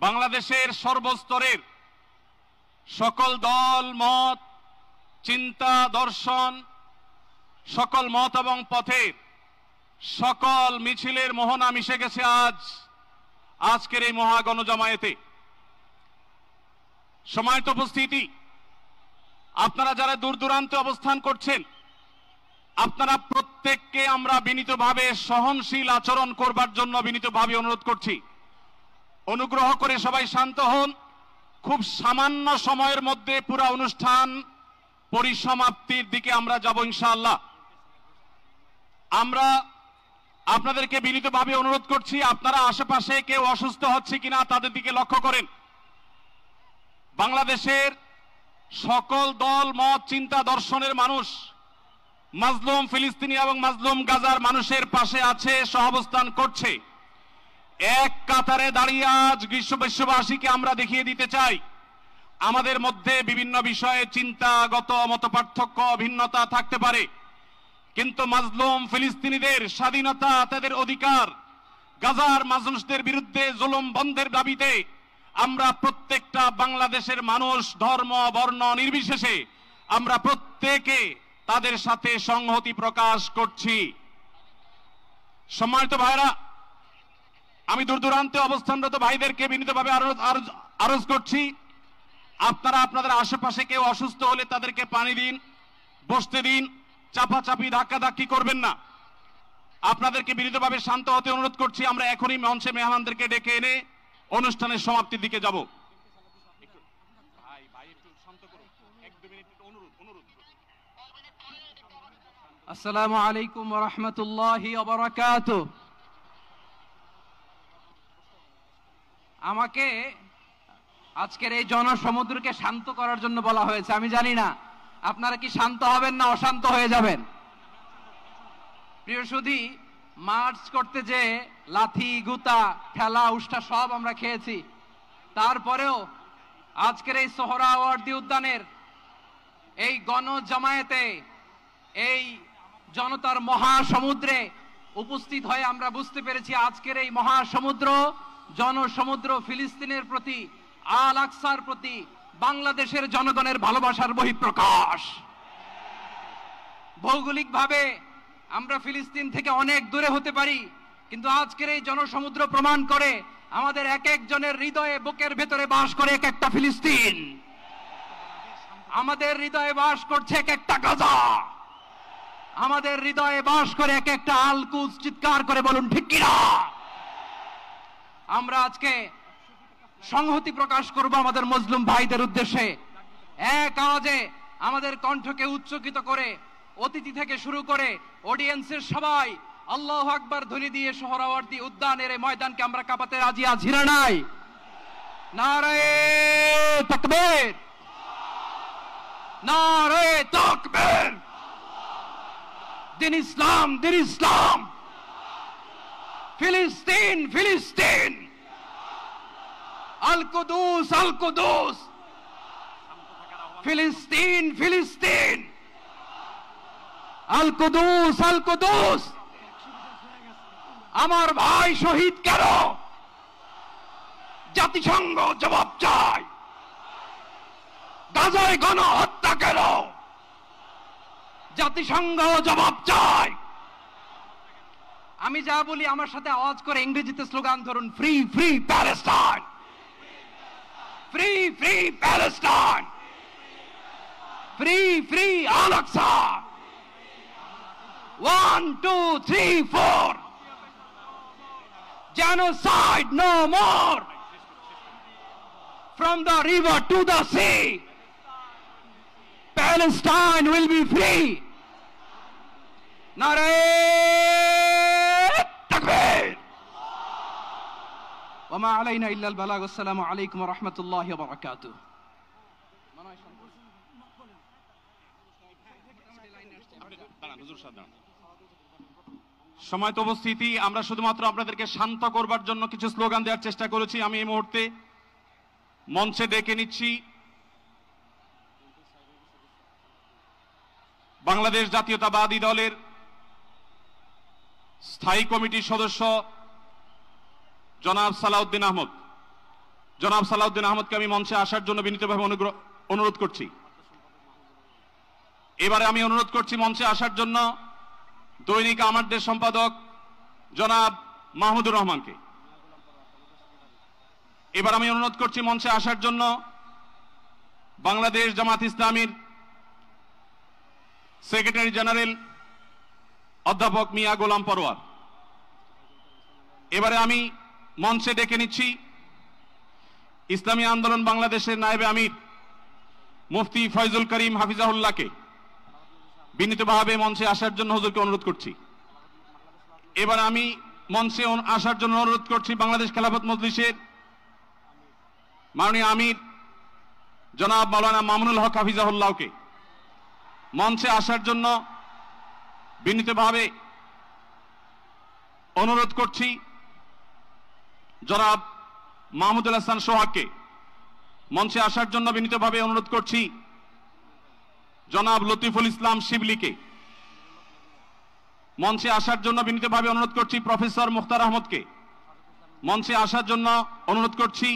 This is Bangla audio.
বাংলাদেশের সর্বস্তরের সকল দল মত, চিন্তা, দর্শন, সকল মত এবং পথের সকল মিছিলের মোহনা মিশে গেছে আজকের এই মহা গণজামায়াতে। সম্মানিত উপস্থিতি, আপনারা যারা দূর দূরান্তে অবস্থান করছেন, আপনারা প্রত্যেককে আমরা বিনীতভাবে সহনশীল আচরণ করবার জন্য বিনীতভাবে অনুরোধ করছি। অনুগ্রহ করে সবাই শান্ত হন। খুব সামান্য সময়ের মধ্যে পুরো অনুষ্ঠান পরিসমাপ্তির দিকে আমরা যাব ইনশাআল্লাহ। আমরা আপনাদেরকে বিনীতভাবে অনুরোধ করছি, আপনারা আশেপাশে কেউ অসুস্থ হচ্ছে কিনা তাদের দিকে লক্ষ্য করেন। বাংলাদেশের সকল দল মত, চিন্তা, দর্শনের মানুষ মাজলুম ফিলিস্তিনি এবং মাজলুম গাজার মানুষের পাশে আছে, সহাবস্থান করছে। এক কাতারে দাঁড়িয়ে আজ বিশ্ববাসীকে আমরা দেখিয়ে দিতে চাই, আমাদের মধ্যে বিভিন্ন বিষয়ে চিন্তাগত মতপার্থক্য, ভিন্নতা থাকতে পারে, কিন্তু মাজলুম ফিলিস্তিনিদের স্বাধীনতা, তাদের অধিকার, গাজার মানুষদের বিরুদ্ধে জুলুম বন্ধের দাবিতে আমরা প্রত্যেকটা বাংলাদেশের মানুষ ধর্ম বর্ণ নির্বিশেষে আমরা প্রত্যেকে তাদের সাথে সংহতি প্রকাশ করছি। সম্মানিত ভাইরা, আমি দূর দূরান্তে অবস্থানরত ভাইদেরকে বিনীতভাবে আরজ করছি, আপনারা আপনাদের আশেপাশে কেউ অসুস্থ হলে তাদেরকে পানি দিন, বসতে দিন, চাপাচাপি ধাক্কাধাক্কি করবেন না। আপনাদেরকে বিনীতভাবে শান্ত হতে অনুরোধ করছি। আমরা এখনই মঞ্চে মেহমানদেরকে ডেকে এনে অনুষ্ঠানের সমাপ্তির দিকে যাব। আসসালামু আলাইকুম ওয়া রাহমাতুল্লাহি ওয়া বারাকাতুহু। আমাকে আজকের এই জনসমুদ্রকে শান্ত করার জন্য বলা হয়েছে। আমি জানি না আপনারা কি শান্ত হবেন না অশান্ত হয়ে যাবেন। প্রিয় সুধী, মার্চ করতে যে লাথি, গুতা, ঠেলা, উষ্টা সব আমরা খেয়েছি, তারপরেও আজকের এই সোহরাওয়ার্দী উদ্যানের এই গণজামায়াতে, এই জনতার মহাসমুদ্রে উপস্থিত হয়ে আমরা বুঝতে পেরেছি আজকের এই মহাসমুদ্র, জনসমুদ্র ফিলিস্তিনের প্রতি, আল আকসার প্রতি বাংলাদেশের জনগণের ভালোবাসার বহিঃপ্রকাশ। ভৌগোলিকভাবে আমরা ফিলিস্তিন থেকে অনেক দূরে হতে পারি, কিন্তু আজকের এই জনসমুদ্র প্রমাণ করে আমাদের এক একজনের হৃদয়ে, বুকের ভেতরে বাস করে এক একটা ফিলিস্তিন। আমাদের হৃদয়ে বাস করছে এক একটা গাজা, আমাদের হৃদয়ে বাস করে এক একটা আল কুদস। চিৎকার করে বলুন ঠিক কিনা। আমরা আজকে সংহতি প্রকাশ করব আমাদের মুসলিম ভাইদের উদ্দেশ্যে। এক আওয়াজে আমাদের কণ্ঠকে উচ্চকিত করে অতিথি থেকে শুরু করে অডিয়েন্সের সবাই আল্লাহু আকবার ধ্বনি দিয়ে সোহরাওয়ার্দী উদ্যানের এই ময়দানকে আমরা কাঁপাতে রাজি আছি না নাই? নারায়ে তাকবীর, নারায়ে তাকবীর। দিন ইসলাম, দিন ইসলাম। ফিলিস্তিন, ফিলিস্তিন। আল কুদুস, আল কুদুস। ফিলিস্তিন, ফিলিস্তিন। আল কুদুস, আল কুদুস। আমার ভাই শহীদ কেন? জাতিসংঘ জবাব চায়। গাজায় গণহত্যা কেন? জাতিসংঘ জবাব চায়। আমি যা বলি আমার সাথে আওয়াজ করে ইংরেজিতে স্লোগান ধরুন, free free Palestine, free free Palestine, free free Al Aqsa. 1 2 3 4, genocide no more. From the river to the sea, Palestine will be free. Nareh takbir. Wa ma alayna illa al-balagh. Assalamu alaykum wa rahmatullahi wa barakatuh. সময়ত উপস্থিতি, আমরা শুধুমাত্র আপনাদেরকে শান্ত করবার জন্য কিছু স্লোগান দেওয়ার চেষ্টা করেছি। আমি এই মুহূর্তে মঞ্চে ডেকে নিচ্ছি বাংলাদেশ জাতীয়তাবাদী দলের স্থায়ী কমিটির সদস্য জনাব সালাউদ্দিন আহমদ। জনাব সালাউদ্দিন আহমদকে আমি মঞ্চে আসার জন্য বিনীতভাবে অনুরোধ করছি। এবারে আমি অনুরোধ করছি মঞ্চে আসার জন্য দৈনিক আমার দেশ সম্পাদক জনাব মাহমুদুর রহমানকে। এবার আমি অনুরোধ করছি মঞ্চে আসার জন্য বাংলাদেশ জামাত ইসলামীর সেক্রেটারি জেনারেল অধ্যাপক মিয়া গোলাম পরোয়ার। এবারে আমি মঞ্চে ডেকে নিচ্ছি ইসলামী আন্দোলন বাংলাদেশের নায়েবে আমির মুফতি ফয়জুল করিম হাফিজাহুল্লাহকে বিনীতভাবে মঞ্চে আসার জন্য হুজুরকে অনুরোধ করছি। এবার আমি মঞ্চে আসার জন্য অনুরোধ করছি বাংলাদেশ খেলাফত মজলিসের মাননীয় আমির জনাব মাওলানা মামুনুল হক হাফিজাহুল্লাহকে মঞ্চে আসার জন্য বিনীতভাবে অনুরোধ করছি। জনাব মাহমুদুল হাসান সোহাগকে মঞ্চে আসার জন্য বিনীতভাবে অনুরোধ করছি। জনাব লতিফুল ইসলাম শিবলিকে মঞ্চে আসার জন্য বিনীতভাবে অনুরোধ করছি। প্রফেসর মুখতার আহমদকে মঞ্চে আসার জন্য অনুরোধ করছি।